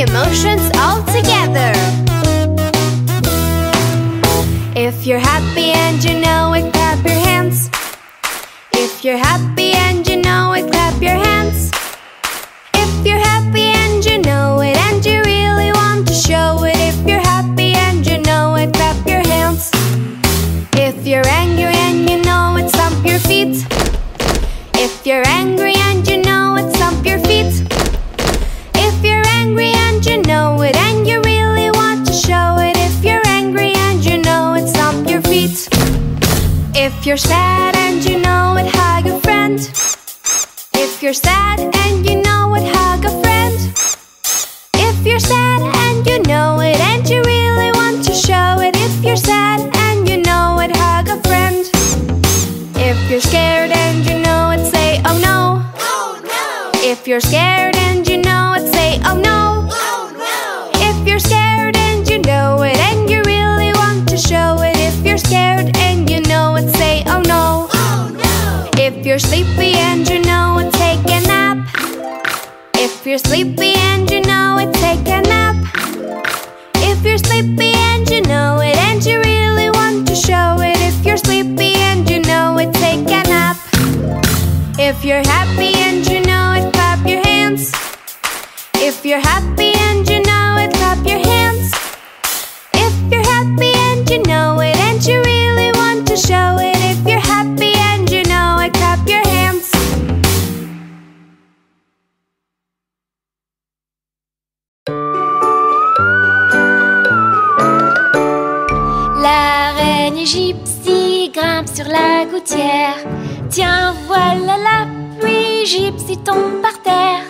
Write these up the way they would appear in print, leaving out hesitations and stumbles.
emotions all together. If you're happy and you know it, clap your hands. If you're happy and you know it, clap your hands. If you're happy and you know it, and you really want to show it. If you're happy and you know it, clap your hands. If you're angry and you know it, stomp your feet. If you're angry and you know it, stomp your feet. If you're angry and you know it, and you really want to show it. If you're angry and you know it, stomp your feet. If you're sad and you know it, hug a friend. If you're sad and you know it, hug a friend. If you're sad and you know it, and you really want to show it. If you're sad and you know it, hug a friend. If you're scared and you know it, say oh no. Oh no. If you're scared and you know it, say oh no. Oh no. If you're scared and you know it, and you really want to show it. If you're scared and you know it, say oh no. Oh no. If you're sleepy and you know it, take a nap. If you're sleepy and you know it, take a nap. If you're sleepy and you know it, and you really want to show it. If you're sleepy and you know it, take a nap. If you're happy and you know it, clap your hands. If you're happy and you know it, clap your hands. If you're happy and you know it, and you really want to show it. If you're happy and you know it, clap your hands. La reine Gypsy grimpe sur la gouttière. Tiens, voilà la pluie, Gypsy tombe par terre.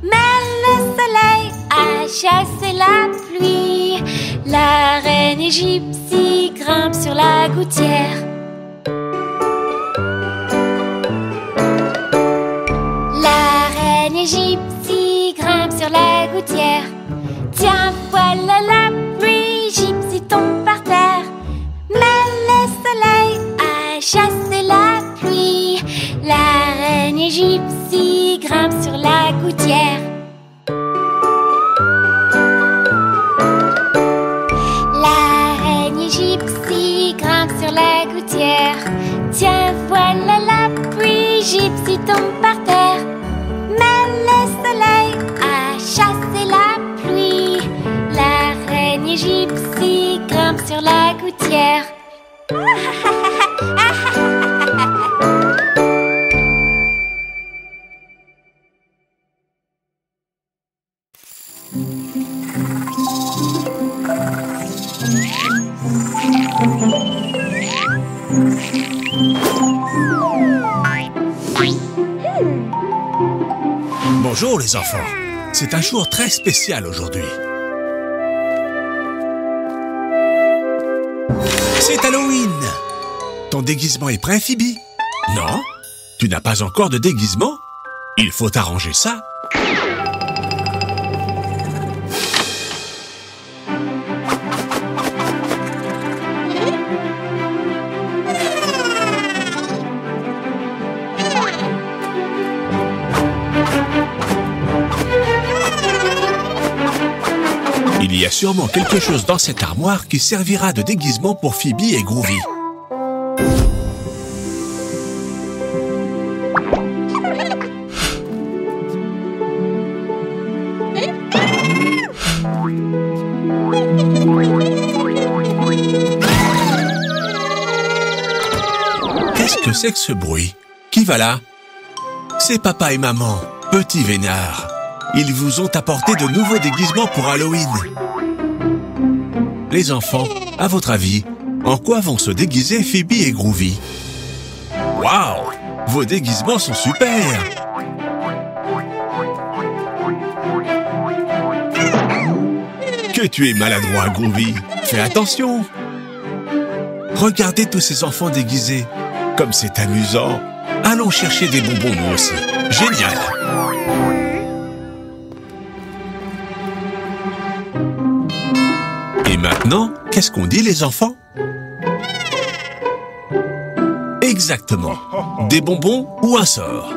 Mais le soleil a chassé la pluie. La reine Gypsy grimpe sur la gouttière. La reine Gypsy grimpe sur la gouttière. Tiens, voilà la pluie, Gypsy tombe par terre. Mais le soleil a chassé la pluie. La reine Gypsy grimpe sur la gouttière. La reine Gypsy grimpe sur la gouttière. Tiens, voilà la pluie, Gypsy tombe par terre. Mais le soleil a chassé la pluie. La reine Gypsy grimpe sur la gouttière. Bonjour les enfants, c'est un jour très spécial aujourd'hui. C'est Halloween. Ton déguisement est prêt, Phoebe? Non? Tu n'as pas encore de déguisement? Il faut arranger ça. Il y a sûrement quelque chose dans cette armoire qui servira de déguisement pour Phoebe et Groovy. Qu'est-ce que c'est que ce bruit? Qui va là? C'est papa et maman, petits vénards. Ils vous ont apporté de nouveaux déguisements pour Halloween. Les enfants, à votre avis, en quoi vont se déguiser Phoebe et Groovy? Waouh! Vos déguisements sont super! Que tu es maladroit, Groovy. Fais attention! Regardez tous ces enfants déguisés. Comme c'est amusant. Allons chercher des bonbons nous aussi. Génial! Et maintenant, qu'est-ce qu'on dit les enfants? Exactement. Des bonbons ou un sort?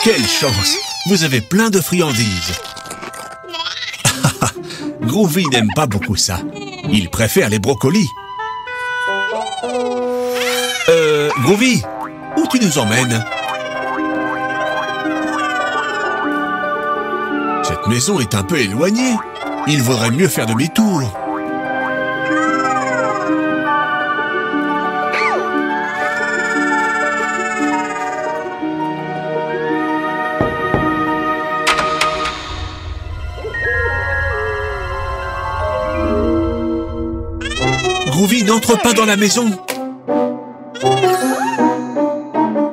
Quelle chance! Vous avez plein de friandises. Groovy n'aime pas beaucoup ça. Il préfère les brocolis. Groovy, où tu nous emmènes? Cette maison est un peu éloignée. Il vaudrait mieux faire demi-tour. Groovy, n'entre pas dans la maison.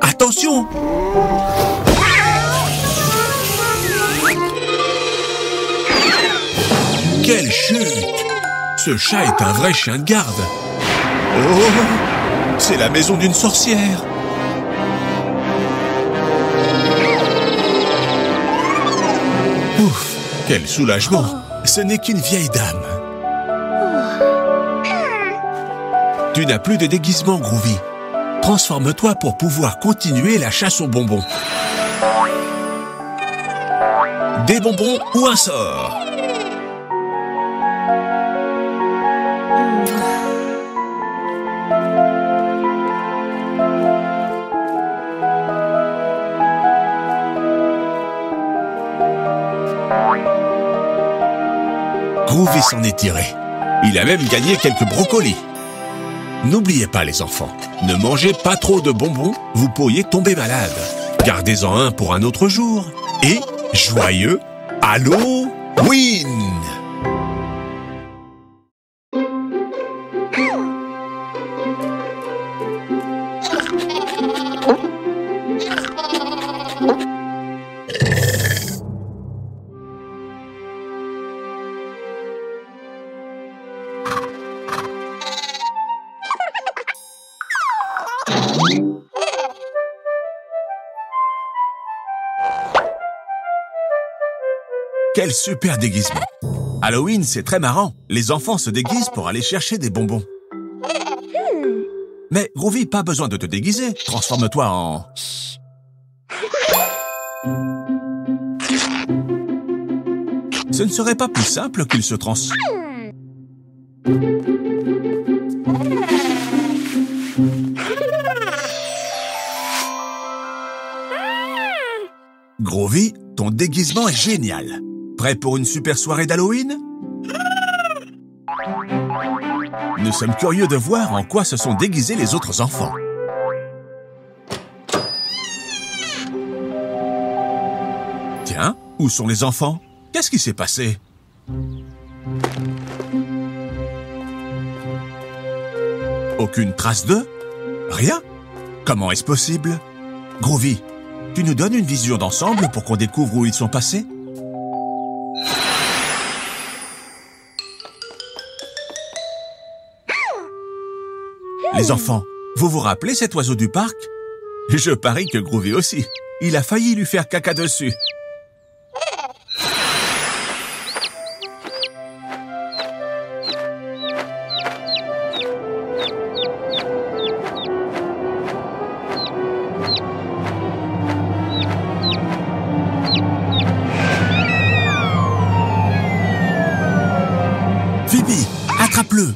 Attention! Quelle chute! Ce chat est un vrai chien de garde. Oh! C'est la maison d'une sorcière. Ouf! Quel soulagement! Ce n'est qu'une vieille dame. Tu n'as plus de déguisement, Groovy. Transforme-toi pour pouvoir continuer la chasse aux bonbons. Des bonbons ou un sort? Groovy s'en est tiré. Il a même gagné quelques brocolis. N'oubliez pas les enfants, ne mangez pas trop de bonbons, vous pourriez tomber malade. Gardez-en un pour un autre jour. Et joyeux Halloween! Quel super déguisement! Halloween, c'est très marrant. Les enfants se déguisent pour aller chercher des bonbons. Mais Groovy, pas besoin de te déguiser. Transforme-toi en... Ce ne serait pas plus simple qu'il se transforme. Groovy, ton déguisement est génial. Prêt pour une super soirée d'Halloween? Nous sommes curieux de voir en quoi se sont déguisés les autres enfants. Tiens, où sont les enfants? Qu'est-ce qui s'est passé? Aucune trace d'eux? Rien? Comment est-ce possible? Groovy, tu nous donnes une vision d'ensemble pour qu'on découvre où ils sont passés? Les enfants, vous vous rappelez cet oiseau du parc? Je parie que Groovy aussi. Il a failli lui faire caca dessus. Phoebe, attrape-le!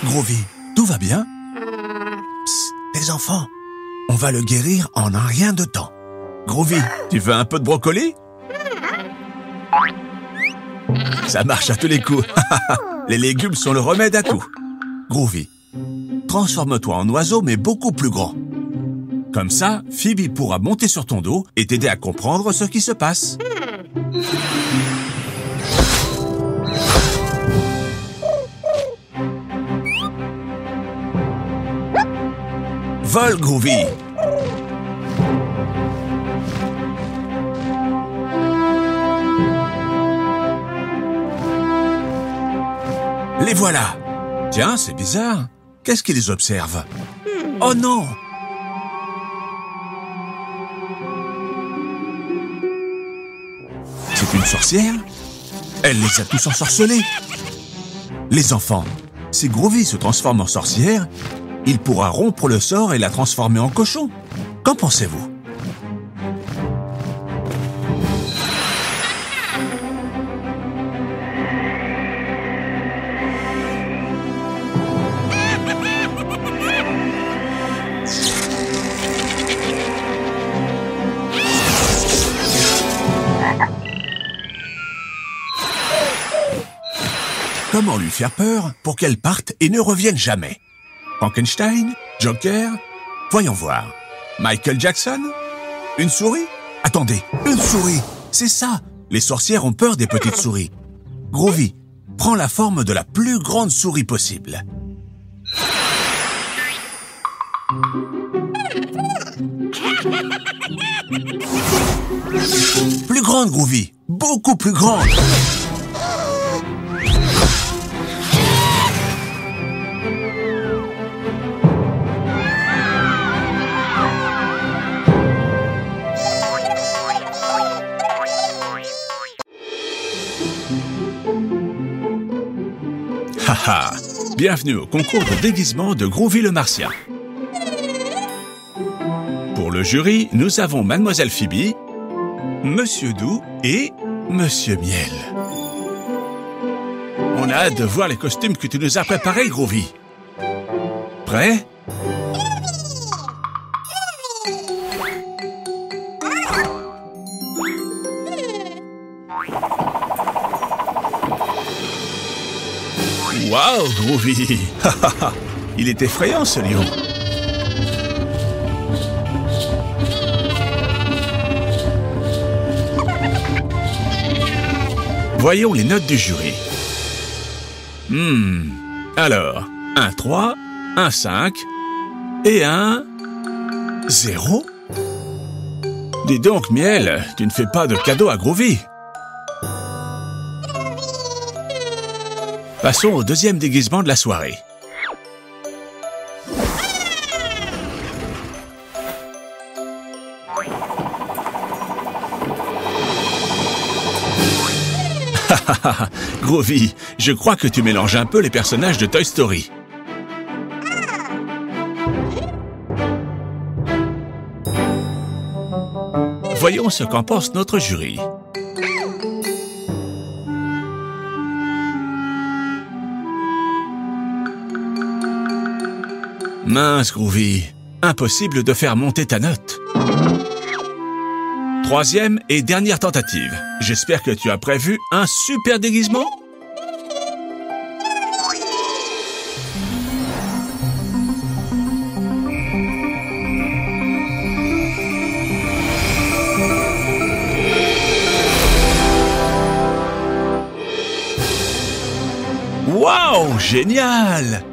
Groovy, tout va bien? Psst, les enfants, on va le guérir en un rien de temps. Groovy, tu veux un peu de brocoli? Ça marche à tous les coups. Les légumes sont le remède à tout. Groovy, transforme-toi en oiseau mais beaucoup plus grand. Comme ça, Phoebe pourra monter sur ton dos et t'aider à comprendre ce qui se passe. Vole, Groovy! Les voilà. Tiens, c'est bizarre. Qu'est-ce qui les observe? Oh non! C'est une sorcière? Elle les a tous ensorcelés. Les enfants, si Groovy se transforme en sorcière, il pourra rompre le sort et la transformer en cochon. Qu'en pensez-vous? Comment lui faire peur pour qu'elle parte et ne revienne jamais? Frankenstein? Joker? Voyons voir. Michael Jackson? Une souris? Attendez, une souris! C'est ça! Les sorcières ont peur des petites souris. Groovy, prends la forme de la plus grande souris possible. Plus grande, Groovy! Beaucoup plus grande! Haha! Bienvenue au concours de déguisement de Groovy le Martien. Pour le jury, nous avons Mademoiselle Phoebe, Monsieur Doux et Monsieur Miel. On a hâte de voir les costumes que tu nous as préparés, Groovy. Prêt? Waouh, Groovy! Il est effrayant, ce lion. Voyons les notes du jury. Alors, un 3, un 5 et un 0? Dis donc, Miel, tu ne fais pas de cadeau à Groovy. Passons au deuxième déguisement de la soirée. Groovy, je crois que tu mélanges un peu les personnages de Toy Story. Voyons ce qu'en pense notre jury. Mince, Groovy, impossible de faire monter ta note. Troisième et dernière tentative. J'espère que tu as prévu un super déguisement. Waouh, génial!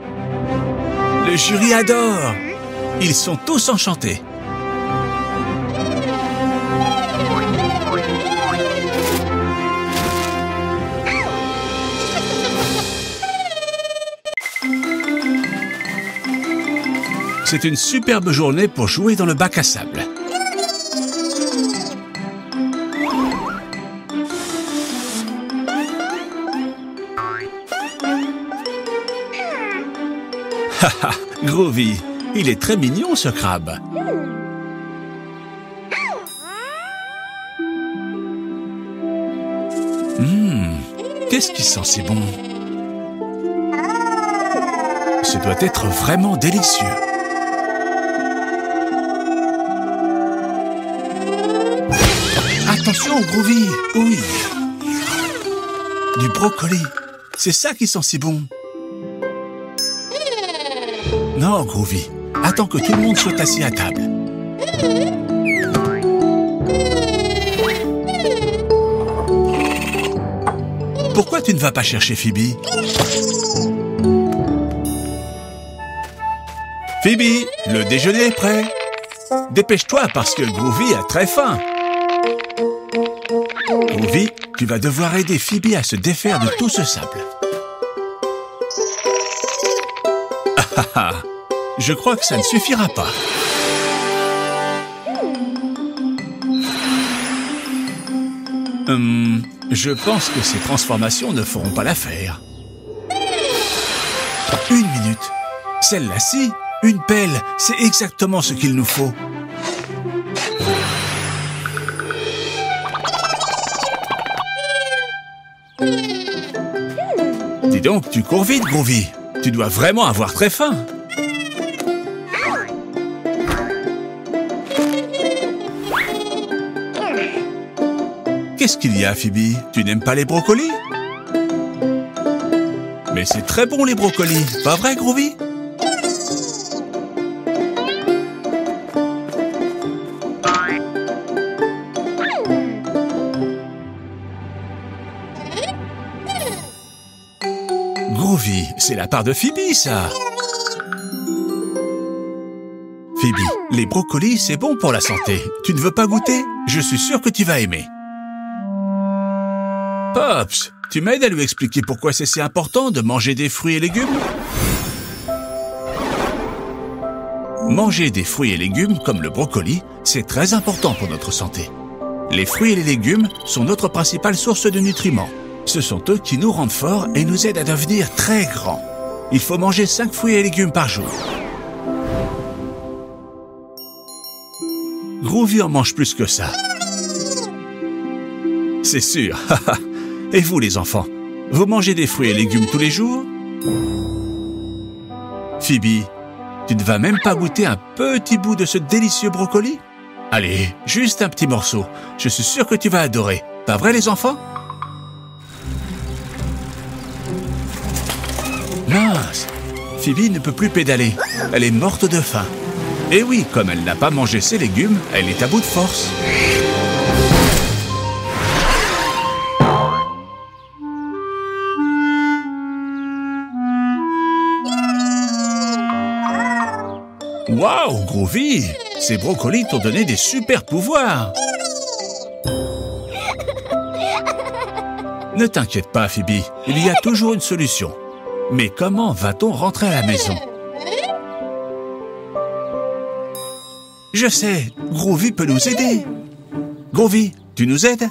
Le jury adore. Ils sont tous enchantés. C'est une superbe journée pour jouer dans le bac à sable. Haha, Groovy, il est très mignon ce crabe. Qu'est-ce qui sent si bon? Ce doit être vraiment délicieux. Attention, Groovy! Oui. Du brocoli. C'est ça qui sent si bon. Non, Groovy. Attends que tout le monde soit assis à table. Pourquoi tu ne vas pas chercher Phoebe? Phoebe, le déjeuner est prêt. Dépêche-toi parce que Groovy a très faim. Groovy, tu vas devoir aider Phoebe à se défaire de tout ce sable. Je crois que ça ne suffira pas. Je pense que ces transformations ne feront pas l'affaire. Une minute. Celle-là-ci, une pelle, c'est exactement ce qu'il nous faut. Dis donc, tu cours vite, Groovy. Tu dois vraiment avoir très faim. Qu'est-ce qu'il y a, Phoebe? Tu n'aimes pas les brocolis? Mais c'est très bon, les brocolis. Pas vrai, Groovy? Groovy, c'est la part de Phoebe, ça. Phoebe, les brocolis, c'est bon pour la santé. Tu ne veux pas goûter? Je suis sûr que tu vas aimer. Pops, tu m'aides à lui expliquer pourquoi c'est si important de manger des fruits et légumes? Manger des fruits et légumes comme le brocoli, c'est très important pour notre santé. Les fruits et les légumes sont notre principale source de nutriments. Ce sont eux qui nous rendent forts et nous aident à devenir très grands. Il faut manger 5 fruits et légumes par jour. Groovy en mange plus que ça. C'est sûr. Et vous, les enfants, vous mangez des fruits et légumes tous les jours? Phoebe, tu ne vas même pas goûter un petit bout de ce délicieux brocoli? Allez, juste un petit morceau. Je suis sûr que tu vas adorer. Pas vrai, les enfants? Mince! Phoebe ne peut plus pédaler. Elle est morte de faim. Et oui, comme elle n'a pas mangé ses légumes, elle est à bout de force. Waouh, Groovy! Ces brocolis t'ont donné des super pouvoirs! Ne t'inquiète pas, Phoebe, il y a toujours une solution. Mais comment va-t-on rentrer à la maison? Je sais, Groovy peut nous aider. Groovy, tu nous aides?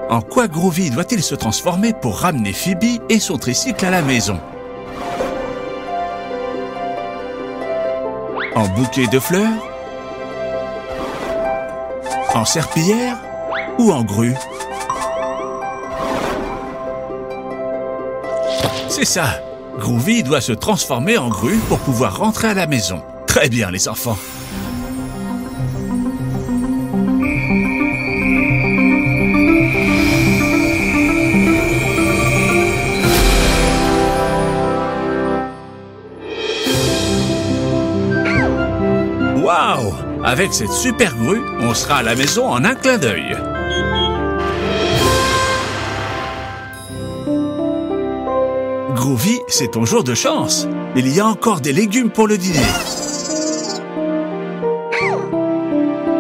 En quoi Groovy doit-il se transformer pour ramener Phoebe et son tricycle à la maison? En bouquet de fleurs? En serpillière? Ou en grue? C'est ça! Groovy doit se transformer en grue pour pouvoir rentrer à la maison. Très bien, les enfants! Waouh! Avec cette super grue, on sera à la maison en un clin d'œil. Groovy, c'est ton jour de chance. Il y a encore des légumes pour le dîner.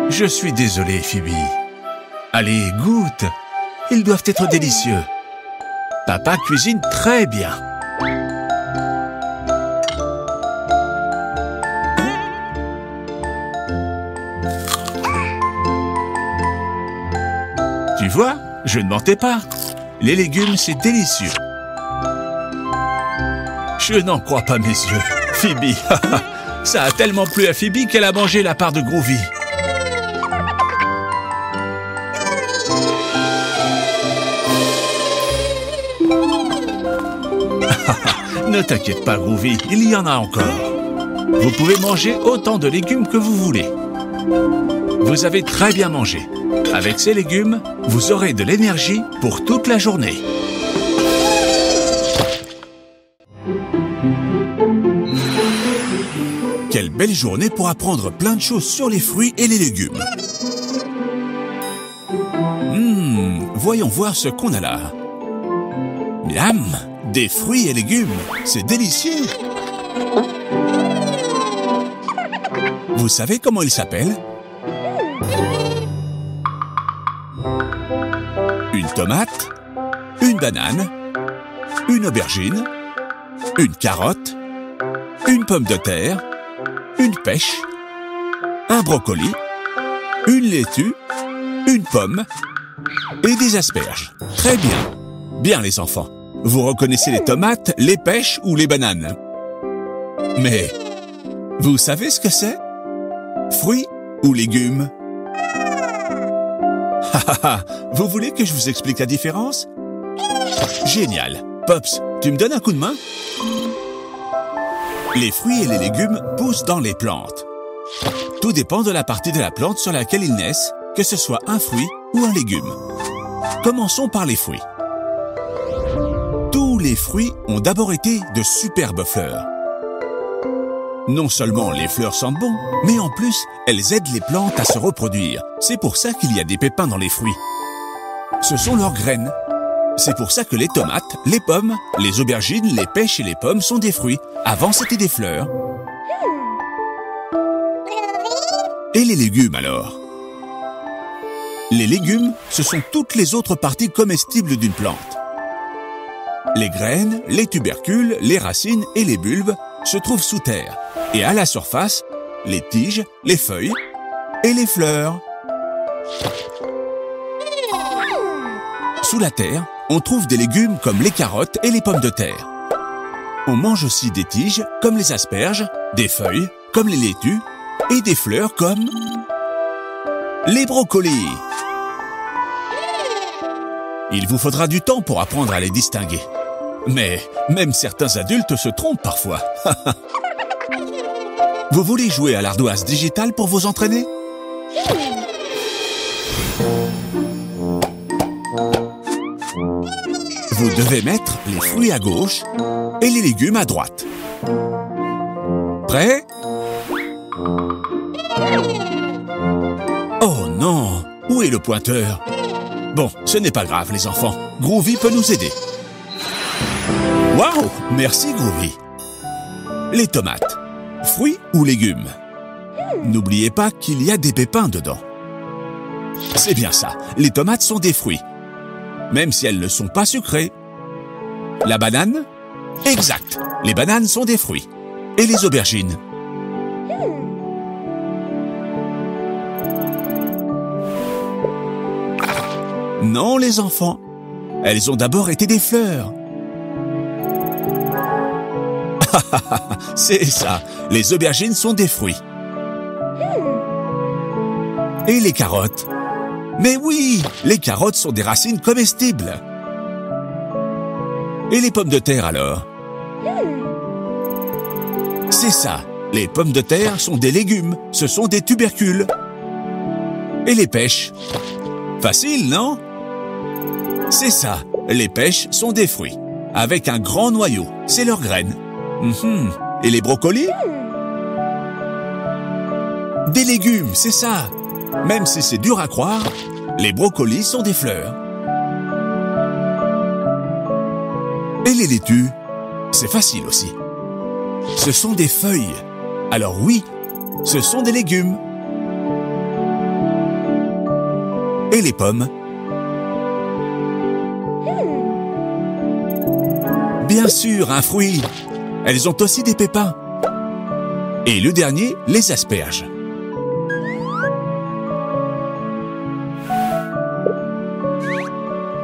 Je suis désolé, Phoebe. Allez, goûte. Ils doivent être délicieux. Papa cuisine très bien. Tu vois, je ne mentais pas. Les légumes, c'est délicieux. Je n'en crois pas mes yeux. Phoebe, ça a tellement plu à Phoebe qu'elle a mangé la part de Groovy. Ne t'inquiète pas, Groovy, il y en a encore. Vous pouvez manger autant de légumes que vous voulez. Vous avez très bien mangé. Avec ces légumes, vous aurez de l'énergie pour toute la journée. Quelle belle journée pour apprendre plein de choses sur les fruits et les légumes. Voyons voir ce qu'on a là. Miam! Des fruits et légumes, c'est délicieux. Vous savez comment ils s'appellent? Une tomate, une banane, une aubergine, une carotte, une pomme de terre, une pêche, un brocoli, une laitue, une pomme et des asperges. Très bien. Bien les enfants. Vous reconnaissez les tomates, les pêches ou les bananes? Mais vous savez ce que c'est? Fruits ou légumes? Vous voulez que je vous explique la différence? Génial. Pops, tu me donnes un coup de main? Les fruits et les légumes poussent dans les plantes. Tout dépend de la partie de la plante sur laquelle ils naissent, que ce soit un fruit ou un légume. Commençons par les fruits. Tous les fruits ont d'abord été de superbes fleurs. Non seulement les fleurs sentent bon, mais en plus, elles aident les plantes à se reproduire. C'est pour ça qu'il y a des pépins dans les fruits. Ce sont leurs graines. C'est pour ça que les tomates, les pommes, les aubergines, les pêches et les pommes sont des fruits. Avant, c'était des fleurs. Et les légumes alors? Les légumes, ce sont toutes les autres parties comestibles d'une plante. Les graines, les tubercules, les racines et les bulbes se trouvent sous terre. Et à la surface, les tiges, les feuilles et les fleurs. Sous la terre, on trouve des légumes comme les carottes et les pommes de terre. On mange aussi des tiges comme les asperges, des feuilles comme les laitues et des fleurs comme les brocolis. Il vous faudra du temps pour apprendre à les distinguer. Mais même certains adultes se trompent parfois. Vous voulez jouer à l'ardoise digitale pour vous entraîner? Vous devez mettre les fruits à gauche et les légumes à droite. Prêt? Oh non! Où est le pointeur? Bon, ce n'est pas grave les enfants. Groovy peut nous aider. Waouh! Merci Groovy. Les tomates, fruits ou légumes? N'oubliez pas qu'il y a des pépins dedans. C'est bien ça, les tomates sont des fruits, même si elles ne sont pas sucrées. La banane? Exact, les bananes sont des fruits. Et les aubergines? Non les enfants, elles ont d'abord été des fleurs. C'est ça, les aubergines sont des fruits. Et les carottes? Mais oui, les carottes sont des racines comestibles. Et les pommes de terre alors? C'est ça, les pommes de terre sont des légumes, ce sont des tubercules. Et les pêches? Facile, non? C'est ça, les pêches sont des fruits, avec un grand noyau, c'est leurs graines. Et les brocolis? Des légumes, c'est ça. Même si c'est dur à croire, les brocolis sont des fleurs. Et les laitues? C'est facile aussi. Ce sont des feuilles. Alors oui, ce sont des légumes. Et les pommes? Bien sûr, un fruit. Elles ont aussi des pépins. Et le dernier, les asperges.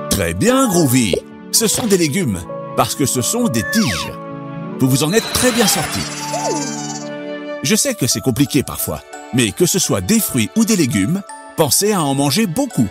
Très bien, Groovy. Ce sont des légumes, parce que ce sont des tiges. Vous vous en êtes très bien sortis. Je sais que c'est compliqué parfois, mais que ce soit des fruits ou des légumes, pensez à en manger beaucoup.